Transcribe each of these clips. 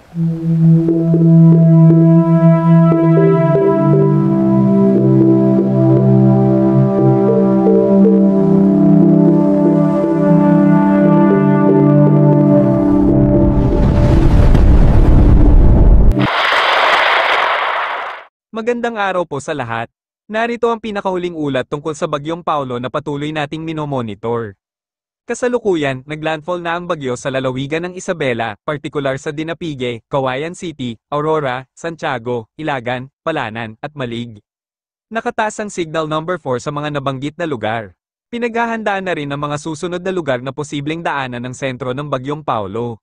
Magandang araw po sa lahat. Narito ang pinakahuling ulat tungkol sa Bagyong Paulo na patuloy nating minomonitor. Kasalukuyan, naglandfall na ang bagyo sa lalawigan ng Isabela, partikular sa Dinapigue, Cauayan City, Aurora, Santiago, Ilagan, Palanan, at Malig. Nakataas ang signal number 4 sa mga nabanggit na lugar. Pinaghahandaan na rin ang mga susunod na lugar na posibleng daanan ng sentro ng Bagyong Paulo.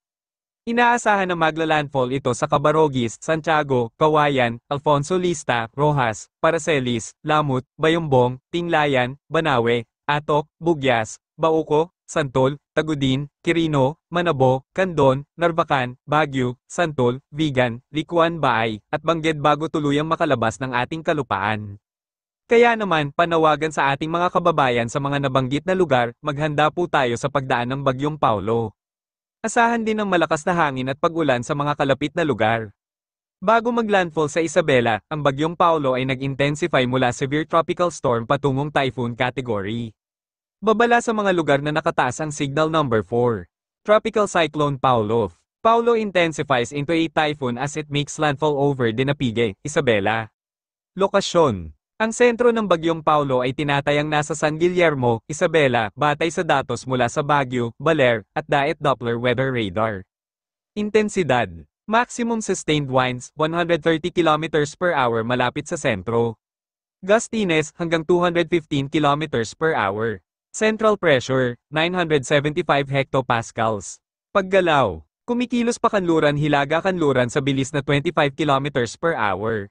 Inaasahan na magla-landfall ito sa Cabarogis, Santiago, Cauayan, Alfonso Lista, Rojas, Paracelis, Lamut, Bayumbong, Tinglayan, Banawe, Atok, Bugyas, Bauco, Santol, Tagudin, Quirino, Manabo, Candon, Narvacan, Baguio, Santol, Vigan, Licuan Baay, at Bangged bago tuluyang makalabas ng ating kalupaan. Kaya naman, panawagan sa ating mga kababayan sa mga nabanggit na lugar, maghanda po tayo sa pagdaan ng Bagyong Paulo. Asahan din ng malakas na hangin at pag-ulan sa mga kalapit na lugar. Bago maglandfall sa Isabela, ang Bagyong Paulo ay nag-intensify mula severe tropical storm patungong typhoon category. Babala sa mga lugar na nakataas ang signal number 4. Tropical Cyclone Paulo. Paulo intensifies into a typhoon as it makes landfall over Dinapigue, Isabela. Lokasyon. Ang sentro ng Bagyong Paulo ay tinatayang nasa San Guillermo, Isabela, batay sa datos mula sa Baguio, Baler, at Daet Doppler Weather Radar. Intensidad. Maximum sustained winds, 130 km per hour malapit sa sentro. Gustiness, hanggang 215 km per hour. Central pressure, 975 hectopascals. Paggalaw. Kumikilos pa kanluran-hilaga-kanluran sa bilis na 25 km per hour.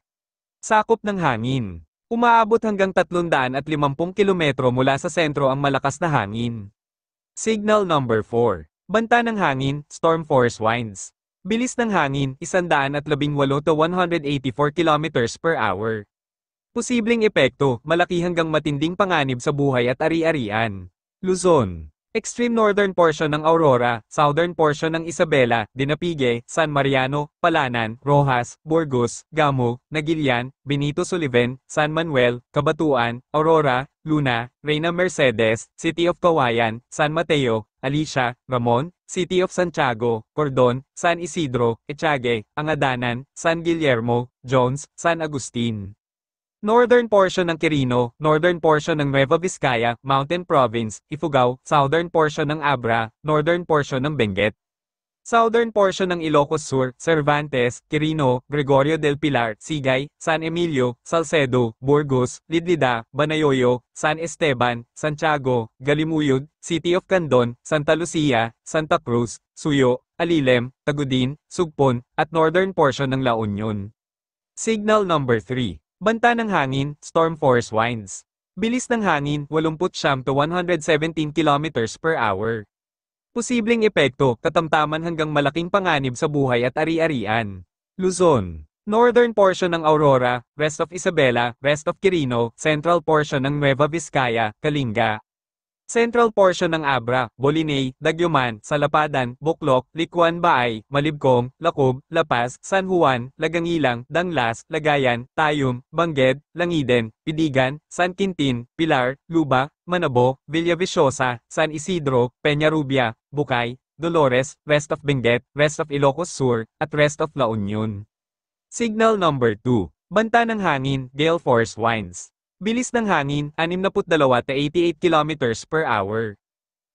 Sakop ng hangin. Umaabot hanggang 350 kilometro mula sa sentro ang malakas na hangin. Signal number 4. Banta ng hangin, storm force winds. Bilis ng hangin, 118 to 184 km per hour. Posibleng epekto, malaki hanggang matinding panganib sa buhay at ari-arian. Luzon. Extreme northern portion ng Aurora, southern portion ng Isabela, Dinapigue, San Mariano, Palanan, Rojas, Burgos, Gamo, Naguilian, Benito Sullivan, San Manuel, Cabatuan, Aurora, Luna, Reyna Mercedes, City of Cauayan, San Mateo, Alicia, Ramon, City of Santiago, Cordon, San Isidro, Etiague, Angadanan, San Guillermo, Jones, San Agustin. Northern portion ng Quirino, northern portion ng Nueva Vizcaya, Mountain Province, Ifugao, southern portion ng Abra, northern portion ng Benguet. Southern portion ng Ilocos Sur, Cervantes, Quirino, Gregorio del Pilar, Sigay, San Emilio, Salcedo, Burgos, Lidlida, Banayoyo, San Esteban, Santiago, Galimuyod, City of Candon, Santa Lucia, Santa Cruz, Suyo, Alilem, Tagudin, Sugpon, at northern portion ng La Union. Signal number 3. Banta ng hangin, storm force winds. Bilis ng hangin, 80 to 117 km per hour. Posibleng epekto, katamtaman hanggang malaking panganib sa buhay at ari-arian. Luzon. Northern portion ng Aurora, rest of Isabela, rest of Quirino, central portion ng Nueva Vizcaya, Kalinga. Central portion ng Abra, Bolinay, Daguman, Salapadan, Buklok, Licuan Baay, Malibcong, Lacob, La Paz, San Juan, Lagangilang, Danglas, Lagayan, Tayum, Bangged, Langiden, Pidigan, San Quintin, Pilar, Luba, Manabo, Villaviciosa, San Isidro, Peñarubia, Bukay, Dolores, rest of Benguet, rest of Ilocos Sur, at rest of La Union. Signal number 2. Banta ng hangin, gale force winds. Bilis ng hangin, 62 to 88 km per hour.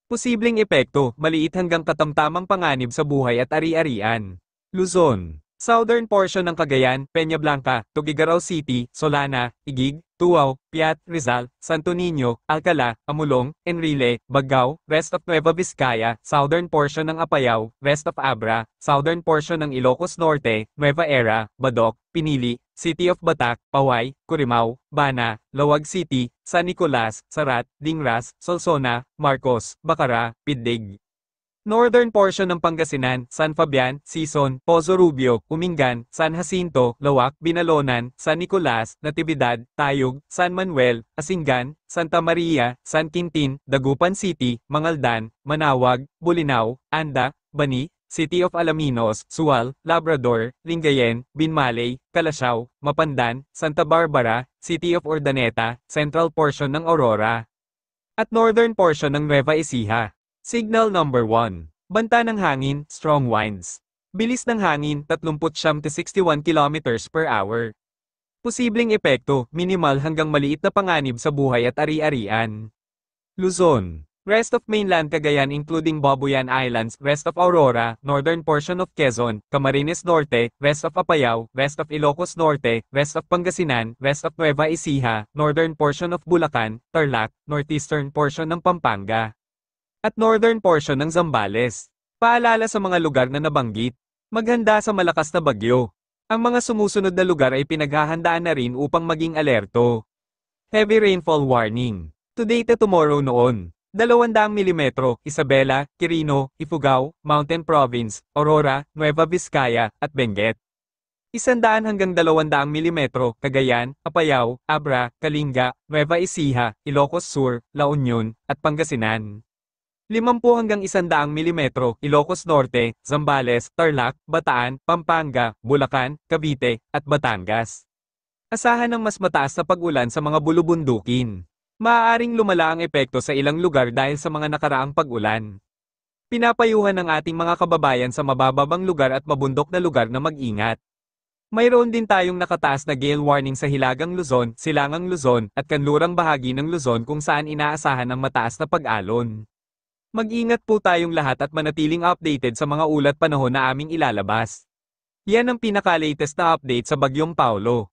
Posibleng epekto, maliit hanggang katamtamang panganib sa buhay at ari-arian. Luzon. Southern portion ng Cagayan, Peñablanca, Tuguegarao City, Solana, Igig, Tuaw, Piat, Rizal, Santo Niño, Alcala, Amulong, Enrile, Baggao, rest of Nueva Vizcaya, southern portion ng Apayao, rest of Abra, southern portion ng Ilocos Norte, Nueva Era, Badoc, Pinili, City of Batac, Paway, Curimao, Bana, Lawag City, San Nicolas, Sarat, Dingras, Solsona, Marcos, Bacara, Piddig. Northern portion ng Pangasinan, San Fabian, Sison, Pozo Rubio, Umingan, San Jacinto, Lawak, Binalonan, San Nicolas, Natividad, Tayug, San Manuel, Asingan, Santa Maria, San Quintin, Dagupan City, Mangaldan, Manawag, Bolinao, Anda, Bani, City of Alaminos, Sual, Labrador, Lingayen, Binmaley, Calasiao, Mapandan, Santa Barbara, City of Urdaneta, central portion ng Aurora, at northern portion ng Nueva Ecija. Signal number 1. Banta ng hangin, strong winds. Bilis ng hangin, 30-61 kilometers per hour. Posibleng epekto, minimal hanggang maliit na panganib sa buhay at ari-arian. Luzon. Rest of mainland Cagayan including Babuyan Islands, rest of Aurora, northern portion of Quezon, Camarines Norte, rest of Apayao, rest of Ilocos Norte, rest of Pangasinan, rest of Nueva Ecija, northern portion of Bulacan, Tarlac, northeastern portion ng Pampanga, at northern portion ng Zambales. Paalala sa mga lugar na nabanggit, maghanda sa malakas na bagyo. Ang mga sumusunod na lugar ay pinaghahandaan na rin upang maging alerto. Heavy rainfall warning. Today to tomorrow noon. 200 mm, Isabela, Quirino, Ifugao, Mountain Province, Aurora, Nueva Vizcaya, at Benguet. 100 hanggang 200 mm, Cagayan, Apayao, Abra, Kalinga, Nueva Ecija, Ilocos Sur, La Union, at Pangasinan. 50 hanggang 100 mm, Ilocos Norte, Zambales, Tarlac, Bataan, Pampanga, Bulacan, Cavite, at Batangas. Asahan ng mas mataas na pag-ulan sa mga bulubundukin. Maaaring lumala ang epekto sa ilang lugar dahil sa mga nakaraang pag-ulan. Pinapayuhan ng ating mga kababayan sa mabababang lugar at mabundok na lugar na mag-ingat. Mayroon din tayong nakataas na gale warning sa Hilagang Luzon, Silangang Luzon, at kanlurang bahagi ng Luzon kung saan inaasahan ng mataas na pag-alon. Mag-ingat po tayong lahat at manatiling updated sa mga ulat panahon na aming ilalabas. Yan ang pinaka-latest na update sa Bagyong Paulo.